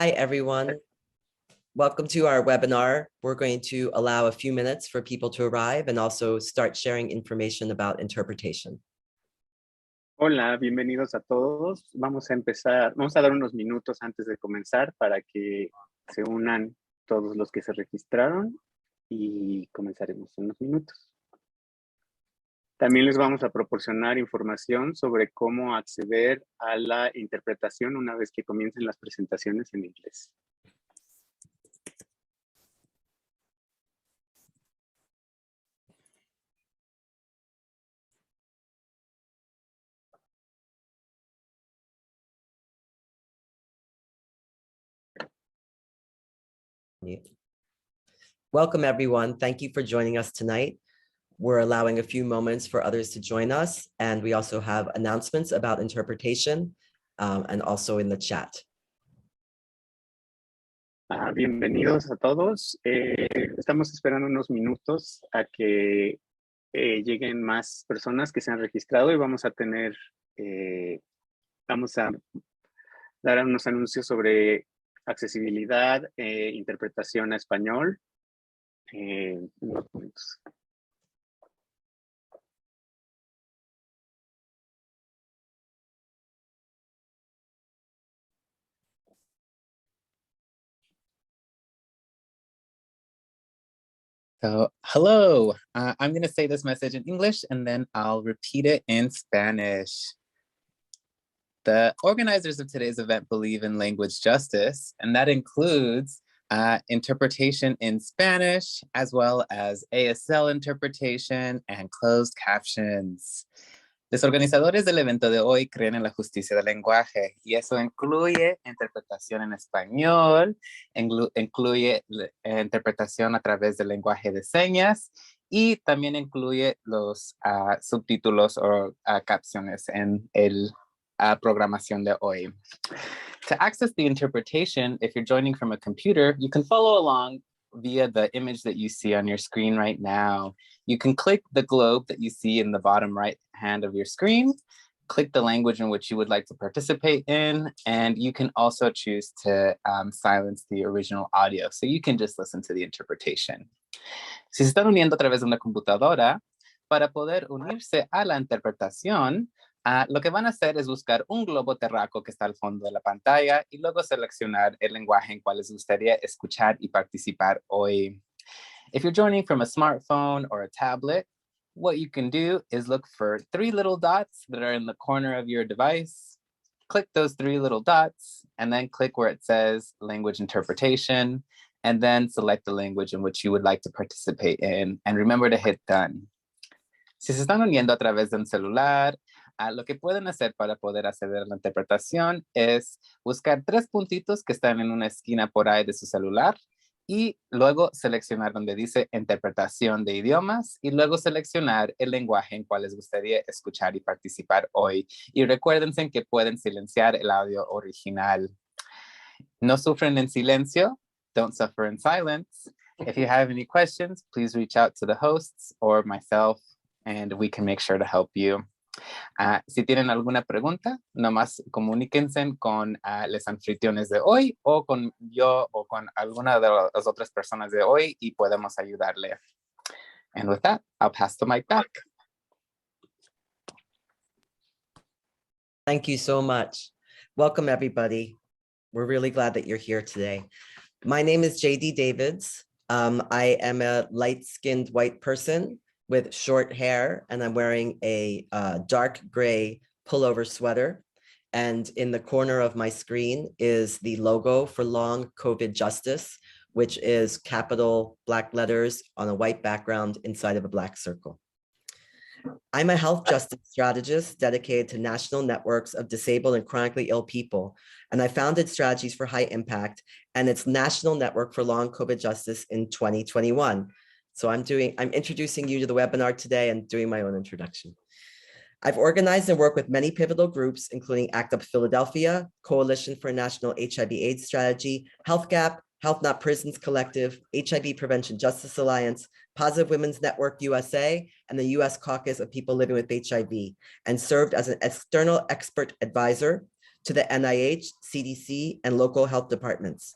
Hi, everyone. Welcome to our webinar. We're going to allow a few minutes for people to arrive and also start sharing information about interpretation. Hola, bienvenidos a todos. Vamos a dar unos minutos antes de comenzar para que se unan todos los que se registraron y comenzaremos en unos minutos. También les vamos a proporcionar información sobre cómo acceder a la interpretación una vez que comiencen las presentaciones en inglés. Welcome, everyone. Thank you for joining us tonight. We're allowing a few moments for others to join us, and we also have announcements about interpretation and also in the chat. Bienvenidos a todos. Estamos esperando unos minutos a que lleguen más personas que se han registrado y vamos a dar unos anuncios sobre accesibilidad e interpretación a español. Unos momentos. So, hello, I'm going to say this message in English and then I'll repeat it in Spanish. The organizers of today's event believe in language justice, and that includes interpretation in Spanish, as well as ASL interpretation and closed captions. Los organizadores del evento de hoy creen en la justicia del lenguaje y eso incluye interpretación en español, incluye interpretación a través del lenguaje de señas y también incluye los subtítulos o capciones en la programación de hoy. To access the interpretation, if you're joining from a computer, you can follow along via the image that you see on your screen right now. You can click the globe that you see in the bottom right hand of your screen, click the language in which you would like to participate in, and you can also choose to silence the original audio, so you can just listen to the interpretation. Si se están uniendo a través de una computadora, para poder unirse a la interpretación, lo que van a hacer es buscar un globo terráqueo que está al fondo de la pantalla y luego seleccionar el lenguaje en cual les gustaría escuchar y participar hoy. If you're joining from a smartphone or a tablet, what you can do is look for 3 little dots that are in the corner of your device. Click those 3 little dots and then click where it says language interpretation and then select the language in which you would like to participate in and remember to hit done. Si se están uniendo a través de un celular, lo que pueden hacer para poder acceder a la interpretación es buscar 3 puntitos que están en una esquina por ahí de su celular y luego seleccionar donde dice interpretación de idiomas y luego seleccionar el lenguaje en cual les gustaría escuchar y participar hoy. Y recuérdense que pueden silenciar el audio original. No sufren en silencio, don't suffer in silence. If you have any questions, please reach out to the hosts or myself and we can make sure to help you. Si tienen alguna pregunta, nomás comuníquense con los anfitriones de hoy o con yo o con alguna de las otras personas de hoy y podemos ayudarle. And with that, I'll pass the mic back. Thank you so much. Welcome, everybody. We're really glad that you're here today. My name is JD Davids. I am a light-skinned white person with short hair, and I'm wearing a dark gray pullover sweater. And in the corner of my screen is the logo for Long COVID Justice, which is capital Black letters on a white background inside of a Black circle. I'm a health justice strategist dedicated to national networks of disabled and chronically ill people. And I founded Strategies for High Impact and its national network for Long COVID Justice in 2021. So I'm introducing you to the webinar today and doing my own introduction. I've organized and worked with many pivotal groups, including ACT UP Philadelphia, Coalition for a National HIV/AIDS Strategy, Health Gap, Health Not Prisons Collective, HIV Prevention Justice Alliance, Positive Women's Network USA, and the US Caucus of People Living with HIV, and served as an external expert advisor to the NIH, CDC, and local health departments.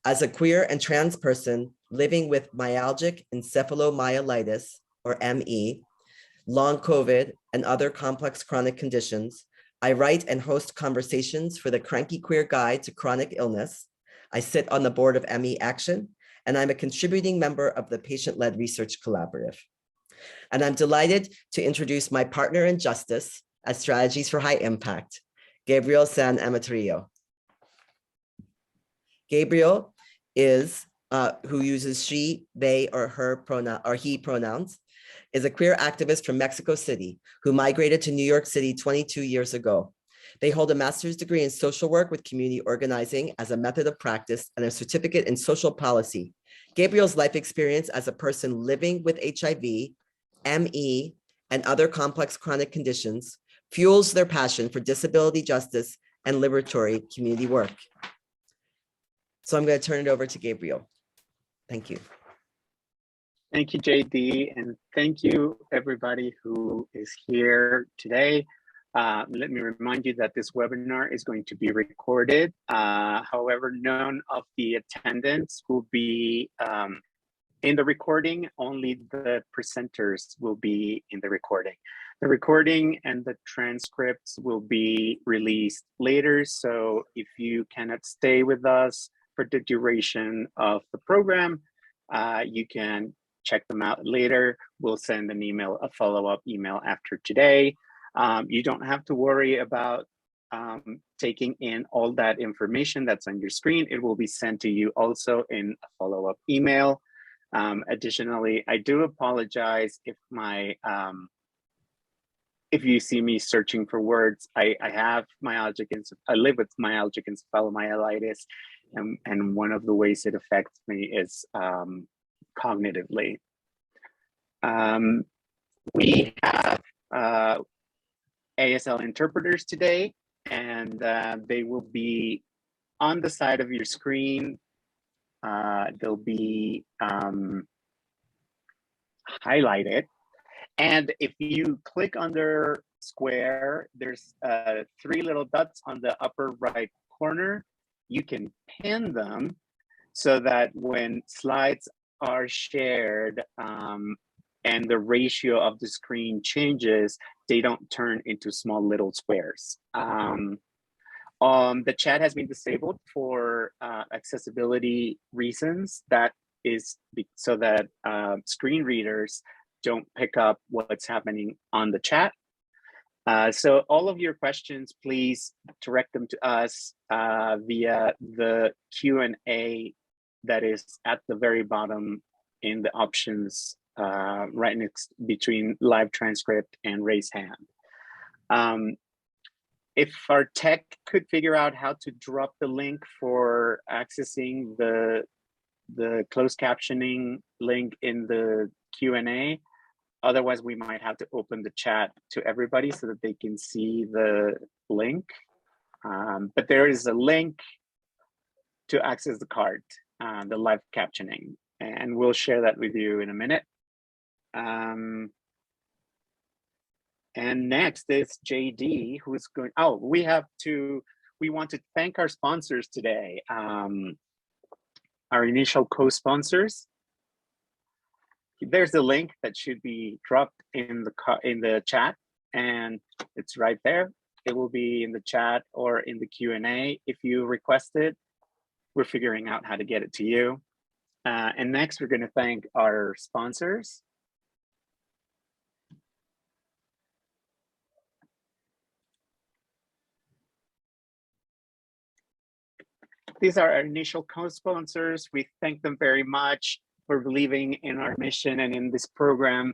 As a queer and trans person living with myalgic encephalomyelitis, or ME, long COVID, and other complex chronic conditions, I write and host conversations for the Cranky Queer Guide to Chronic Illness. I sit on the board of ME Action, and I'm a contributing member of the Patient-Led Research Collaborative. And I'm delighted to introduce my partner in justice as Strategies for High Impact, Gabriel San Amerio. Gabriel is, who uses she, they, or her pronoun, or he pronouns, is a queer activist from Mexico City who migrated to New York City 22 years ago. They hold a master's degree in social work with community organizing as a method of practice and a certificate in social policy. Gabriel's life experience as a person living with HIV, ME, and other complex chronic conditions fuels their passion for disability justice and liberatory community work. So I'm going to turn it over to Gabriel. Thank you. Thank you, JD, and thank you everybody who is here today. Let me remind you that this webinar is going to be recorded. However, none of the attendants will be in the recording, only the presenters will be in the recording. The recording and the transcripts will be released later, so if you cannot stay with us for the duration of the program, you can check them out later. We'll send an email, a follow-up email after today. You don't have to worry about taking in all that information that's on your screen. It will be sent to you also in a follow-up email. Additionally, I do apologize if my if you see me searching for words. I have myalgic, I live with myalgic encephalomyelitis, and one of the ways it affects me is cognitively. We have ASL interpreters today, and they will be on the side of your screen. They'll be highlighted. And if you click on their square, there's 3 little dots on the upper right corner. You can pin them so that when slides are shared and the ratio of the screen changes, they don't turn into small little squares. The chat has been disabled for accessibility reasons. That is so that screen readers don't pick up what's happening on the chat. So all of your questions, please direct them to us via the Q&A that is at the very bottom in the options right next between live transcript and raise hand. If our tech could figure out how to drop the link for accessing the closed captioning link in the Q&A, otherwise we might have to open the chat to everybody so that they can see the link. But there is a link to access the card, the live captioning, and we'll share that with you in a minute. And next is JD, who's going, we want to thank our sponsors today. Our initial co-sponsors. There's the link that should be dropped in the chat, and it's right there. It will be in the chat or in the Q&A if you request it. We're figuring out how to get it to you. And next, we're going to thank our sponsors. These are our initial co-sponsors. We thank them very much for believing in our mission and in this program.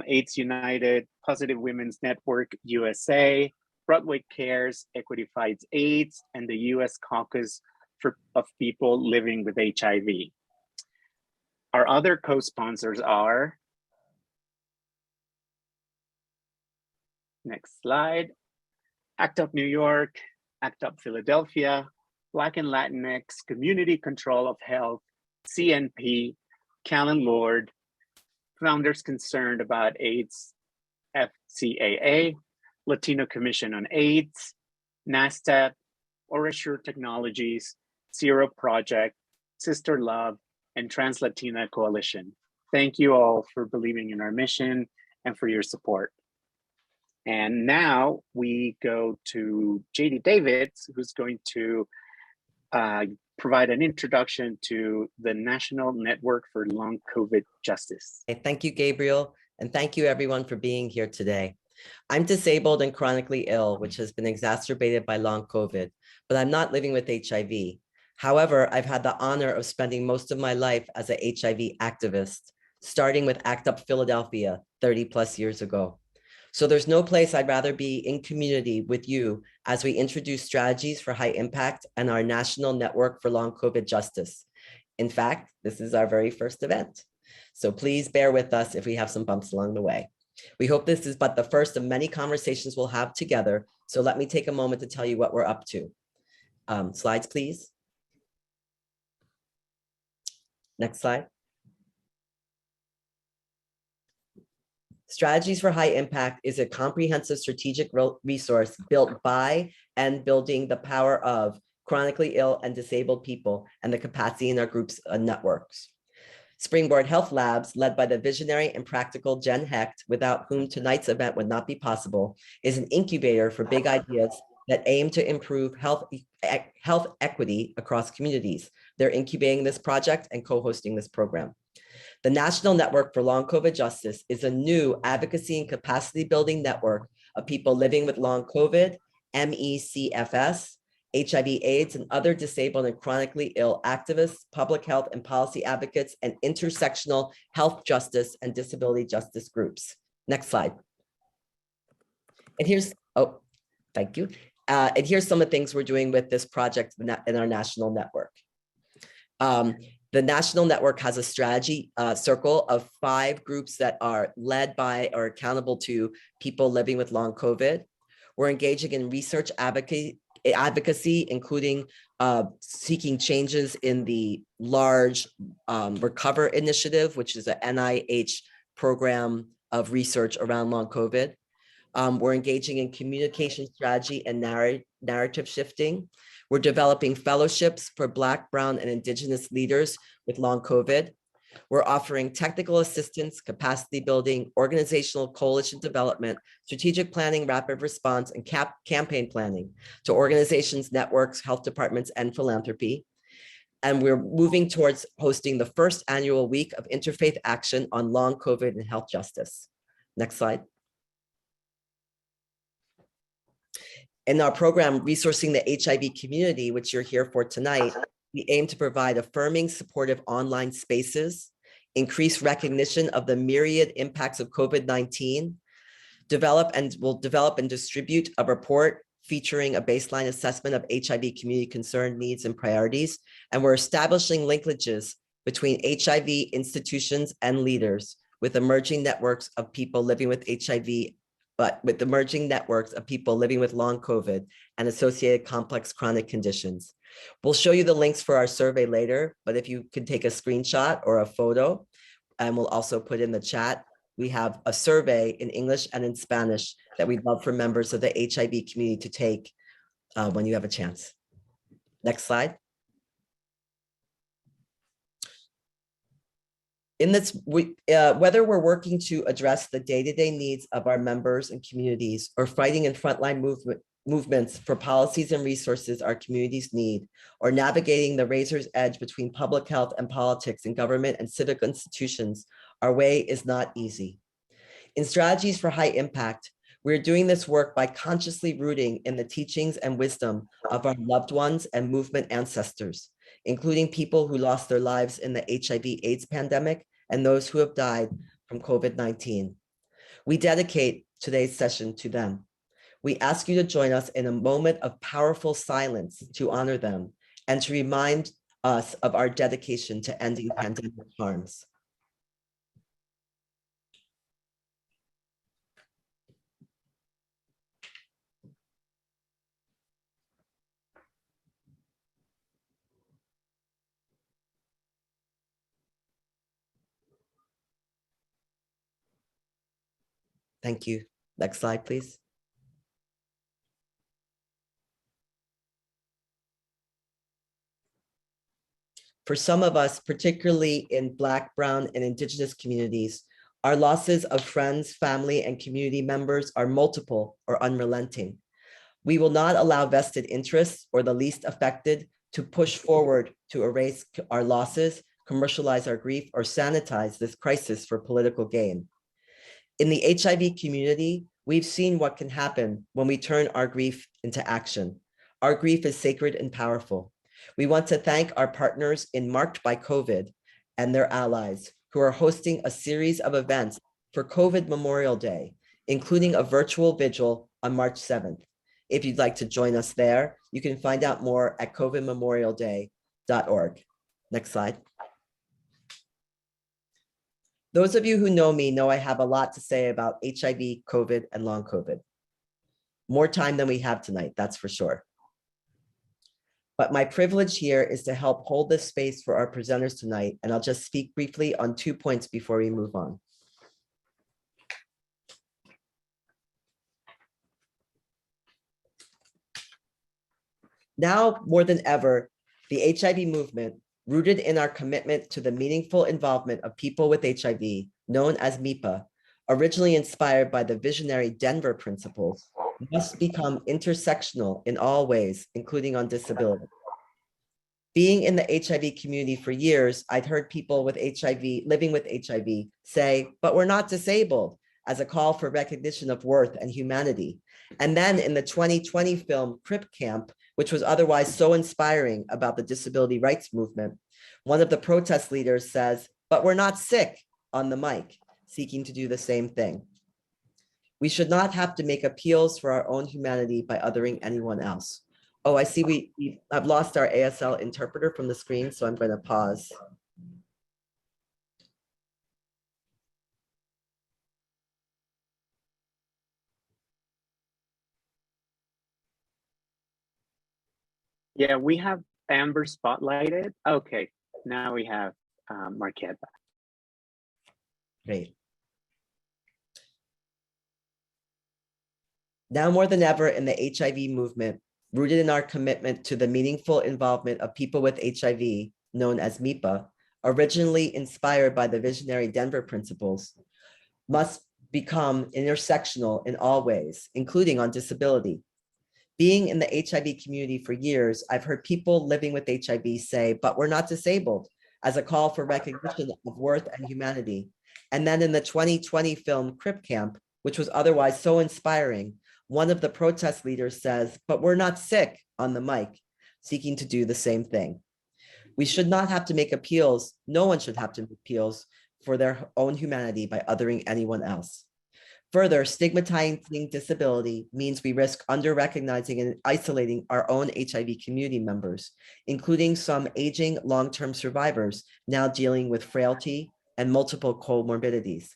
AIDS United, Positive Women's Network USA, Broadway Cares, Equity Fights AIDS, and the US Caucus of People Living with HIV. Our other co-sponsors are, next slide, ACT UP New York, ACT UP Philadelphia, Black and Latinx Community Control of Health, CNP, Callan Lord, Founders Concerned About AIDS, FCAA, Latino Commission on AIDS, NASTAP, Orasure Technologies, Zero Project, Sister Love, and Trans Latina Coalition. Thank you all for believing in our mission and for your support. And now we go to JD Davids, who's going to provide an introduction to the National Network for Long COVID Justice. Thank you, Gabriel, and thank you everyone for being here today. I'm disabled and chronically ill, which has been exacerbated by long COVID, but I'm not living with HIV. However, I've had the honor of spending most of my life as an HIV activist, starting with ACT UP Philadelphia 30 plus years ago. So there's no place I'd rather be in community with you as we introduce strategies for high impact and our National Network for Long COVID Justice. In fact, this is our very first event. So please bear with us if we have some bumps along the way. We hope this is but the first of many conversations we'll have together. So let me take a moment to tell you what we're up to. Slides, please. Next slide. Strategies for High Impact is a comprehensive strategic resource built by and building the power of chronically ill and disabled people and the capacity in our groups and networks. Springboard Health Labs, led by the visionary and practical Jen Hecht, without whom tonight's event would not be possible, is an incubator for big ideas that aim to improve health equity across communities. They're incubating this project and co-hosting this program. The National Network for Long COVID Justice is a new advocacy and capacity building network of people living with long COVID, MECFS, HIV/AIDS, and other disabled and chronically ill activists, public health and policy advocates, and intersectional health justice and disability justice groups. Next slide. And here's, oh, thank you. And here's some of the things we're doing with this project in our national network. The national network has a strategy circle of 5 groups that are led by or accountable to people living with long COVID. We're engaging in research advocacy, including seeking changes in the large Recover Initiative, which is an NIH program of research around long COVID. We're engaging in communication strategy and narrative shifting. We're developing fellowships for Black, Brown, and Indigenous leaders with long COVID. We're offering technical assistance, capacity building, organizational coalition development, strategic planning, rapid response, and campaign planning to organizations, networks, health departments, and philanthropy. And we're moving towards hosting the first annual week of interfaith action on long COVID and health justice. Next slide. In our program, Resourcing the HIV Community, which you're here for tonight, we aim to provide affirming, supportive online spaces, increase recognition of the myriad impacts of COVID-19, develop and distribute a report featuring a baseline assessment of HIV community concern, needs, and priorities. And we're establishing linkages between HIV institutions and leaders with emerging networks of people living with HIV, but with emerging networks of people living with long COVID and associated complex chronic conditions. We'll show you the links for our survey later, but if you could take a screenshot or a photo, and we'll also put in the chat, we have a survey in English and in Spanish that we'd love for members of the HIV community to take when you have a chance. Next slide. In this, whether we're working to address the day-to-day needs of our members and communities or fighting in frontline movements for policies and resources our communities need, or navigating the razor's edge between public health and politics in government and civic institutions, our way is not easy. In Strategies for High Impact, we're doing this work by consciously rooting in the teachings and wisdom of our loved ones and movement ancestors, including people who lost their lives in the HIV/AIDS pandemic and those who have died from COVID-19. We dedicate today's session to them. We ask you to join us in a moment of powerful silence to honor them and to remind us of our dedication to ending pandemic harms. Thank you. Next slide, please. For some of us, particularly in Black, Brown, and Indigenous communities, our losses of friends, family, and community members are multiple or unrelenting. We will not allow vested interests or the least affected to push forward to erase our losses, commercialize our grief, or sanitize this crisis for political gain. In the HIV community, we've seen what can happen when we turn our grief into action. Our grief is sacred and powerful. We want to thank our partners in Marked by COVID and their allies who are hosting a series of events for COVID Memorial Day, including a virtual vigil on March 7th. If you'd like to join us there, you can find out more at covidmemorialday.org. Next slide. Those of you who know me know I have a lot to say about HIV, COVID, and long COVID. More time than we have tonight, that's for sure. But my privilege here is to help hold this space for our presenters tonight, and I'll just speak briefly on 2 points before we move on. Now, more than ever, the HIV movement, rooted in our commitment to the meaningful involvement of people with HIV, known as MIPA, originally inspired by the visionary Denver principles, must become intersectional in all ways, including on disability. Being in the HIV community for years, I'd heard people with HIV, living with HIV, say, but we're not disabled, as a call for recognition of worth and humanity. And then in the 2020 film Crip Camp, which was otherwise so inspiring about the disability rights movement, one of the protest leaders says, but we're not sick, on the mic, seeking to do the same thing. We should not have to make appeals for our own humanity by othering anyone else. Oh, I see I've lost our ASL interpreter from the screen, so I'm going to pause. Yeah, we have Amber spotlighted. Okay, now we have Marquette. Great. Now more than ever in the HIV movement, rooted in our commitment to the meaningful involvement of people with HIV, known as MIPA, originally inspired by the visionary Denver principles, must become intersectional in all ways, including on disability. Being in the HIV community for years, I've heard people living with HIV say, but we're not disabled, as a call for recognition of worth and humanity. And then in the 2020 film Crip Camp, which was otherwise so inspiring, one of the protest leaders says, but we're not sick, on the mic, seeking to do the same thing. We should not have to make appeals. No one should have to make appeals for their own humanity by othering anyone else. Further, stigmatizing disability means we risk under-recognizing and isolating our own HIV community members, including some aging long-term survivors now dealing with frailty and multiple comorbidities.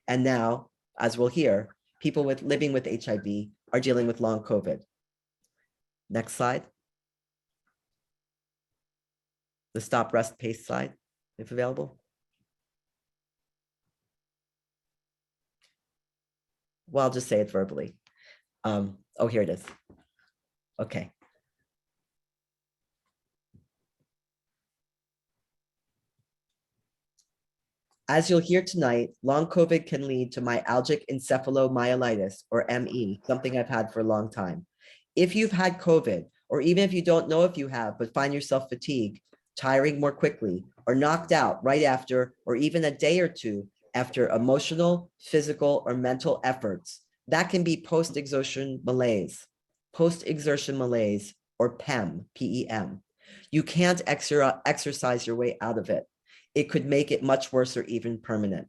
And now, as we'll hear, people living with HIV are dealing with long COVID. Next slide. The stop, rest, pace slide, if available. Well, I'll just say it verbally. Oh, here it is. Okay. As you'll hear tonight, long COVID can lead to myalgic encephalomyelitis, or ME, something I've had for a long time. If you've had COVID, or even if you don't know if you have, but find yourself fatigued, tiring more quickly, or knocked out right after, or even a day or two after emotional, physical, or mental efforts, that can be post-exertion malaise, or PEM, P-E-M. You can't exercise your way out of it. It could make it much worse or even permanent.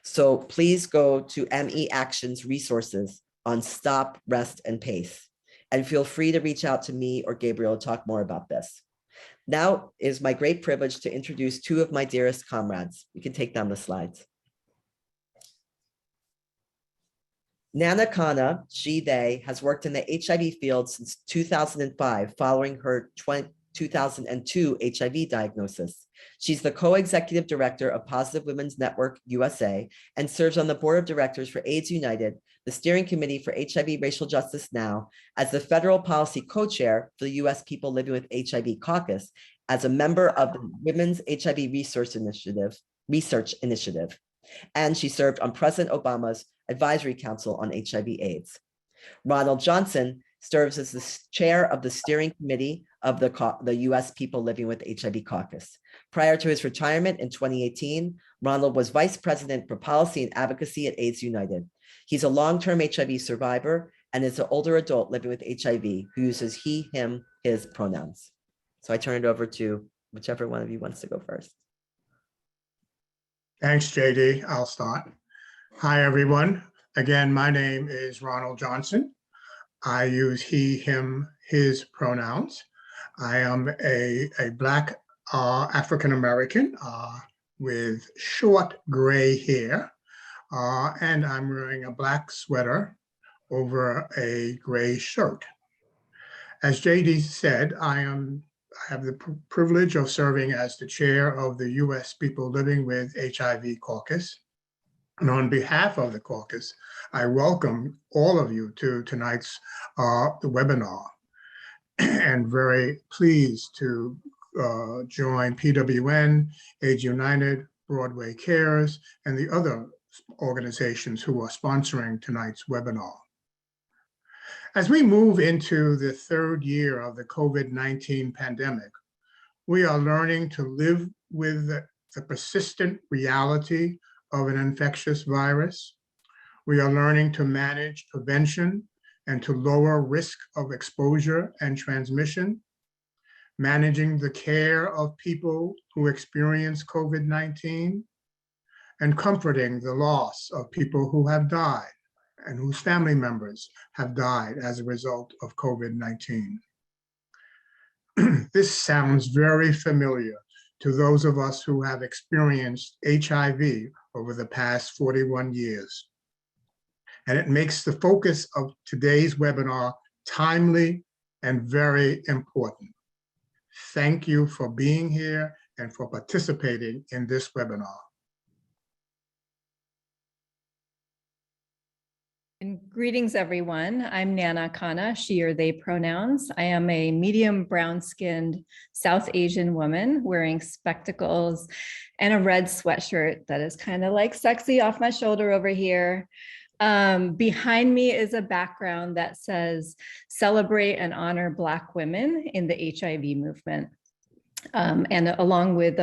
So please go to ME Action's resources on stop, rest, and pace. And feel free to reach out to me or Gabriel to talk more about this. Now is my great privilege to introduce two of my dearest comrades. You can take down the slides. Nana Khanna, they, has worked in the HIV field since 2005, following her 2002 HIV diagnosis. She's the co-executive director of Positive Women's Network USA and serves on the board of directors for AIDS United, the steering committee for HIV Racial Justice Now, as the federal policy co-chair for the US People Living with HIV Caucus, as a member of the Women's HIV Research Initiative, and she served on President Obama's Advisory Council on HIV/AIDS. Ronald Johnson serves as the chair of the steering committee of the U.S. People Living with HIV Caucus. Prior to his retirement in 2018, Ronald was vice president for policy and advocacy at AIDS United. He's a long-term HIV survivor and is an older adult living with HIV who uses he, him, his pronouns. So I turn it over to whichever one of you wants to go first. Thanks, JD. I'll start. Hi, everyone. Again, my name is Ronald Johnson. I use he, him, his pronouns. I am a Black African-American with short gray hair, and I'm wearing a black sweater over a gray shirt. As JD said, I have the privilege of serving as the chair of the U.S. People Living with HIV Caucus. And on behalf of the caucus, I welcome all of you to tonight's webinar, and very pleased to join PWN, AIDS United, Broadway Cares, and the other organizations who are sponsoring tonight's webinar. As we move into the third year of the COVID-19 pandemic, we are learning to live with the persistent reality of an infectious virus. We are learning to manage prevention and to lower risk of exposure and transmission, managing the care of people who experience COVID-19, and comforting the loss of people who have died and whose family members have died as a result of COVID-19. This sounds very familiar to those of us who have experienced HIV over the past 41 years. And it makes the focus of today's webinar timely and very important. Thank you for being here and for participating in this webinar. And greetings, everyone. I'm Nana Khanna, she or they pronouns. I am a medium brown-skinned South Asian woman wearing spectacles and a red sweatshirt that is kind of like sexy off my shoulder over here. Behind me is a background that says, celebrate and honor Black women in the HIV movement. And along with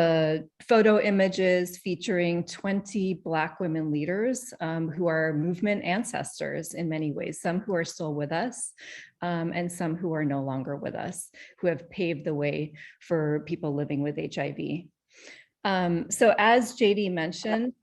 photo images featuring 20 Black women leaders who are movement ancestors in many ways, some who are still with us and some who are no longer with us, who have paved the way for people living with HIV. So as JD mentioned,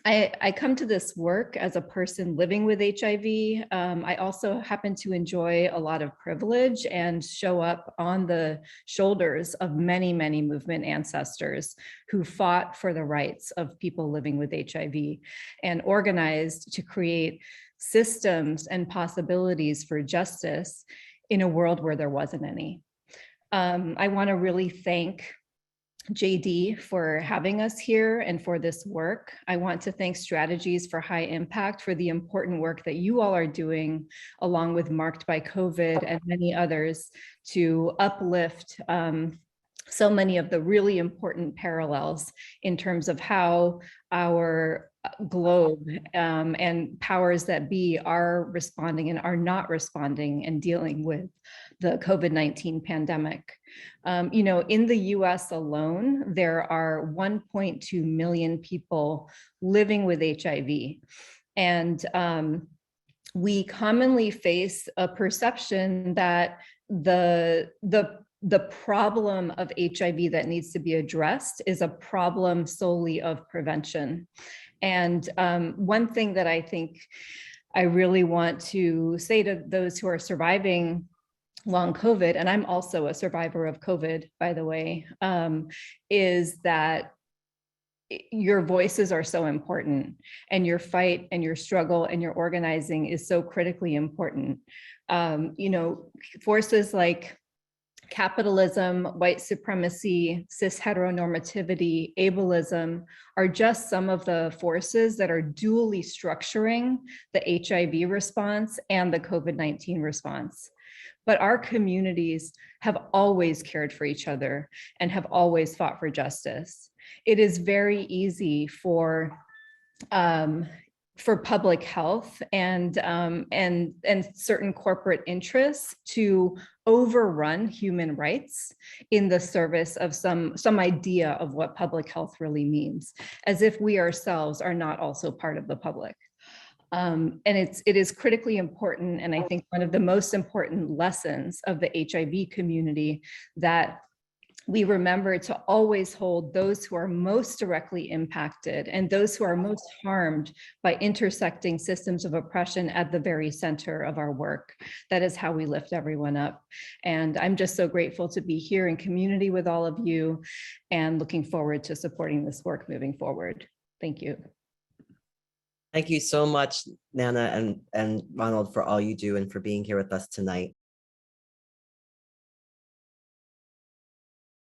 I come to this work as a person living with HIV. I also happen to enjoy a lot of privilege and show up on the shoulders of many, many movement ancestors who fought for the rights of people living with HIV and organized to create systems and possibilities for justice in a world where there wasn't any. I want to really thank JD for having us here and for this work. I want to thank Strategies for High Impact for the important work that you all are doing, along with Marked by COVID and many others, to uplift so many of the really important parallels in terms of how our globe and powers that be are responding and are not responding and dealing with the COVID-19 pandemic. You know, in the US alone, there are 1.2 million people living with HIV. And we commonly face a perception that the problem of HIV that needs to be addressed is a problem solely of prevention. And one thing that I think I really want to say to those who are surviving long COVID, and I'm also a survivor of COVID, by the way, is that your voices are so important, and your fight and your struggle and your organizing is so critically important. You know, forces like capitalism, white supremacy, cis heteronormativity, ableism are just some of the forces that are dually structuring the HIV response and the COVID-19 response. But our communities have always cared for each other and have always fought for justice. It is very easy for public health and certain corporate interests to overrun human rights in the service of some idea of what public health really means, as if we ourselves are not also part of the public. And it is critically important, and I think one of the most important lessons of the HIV community, that we remember to always hold those who are most directly impacted and those who are most harmed by intersecting systems of oppression at the very center of our work. That is how we lift everyone up. And I'm just so grateful to be here in community with all of you and looking forward to supporting this work moving forward. Thank you. Thank you so much, Nana and Ronald, for all you do and for being here with us tonight.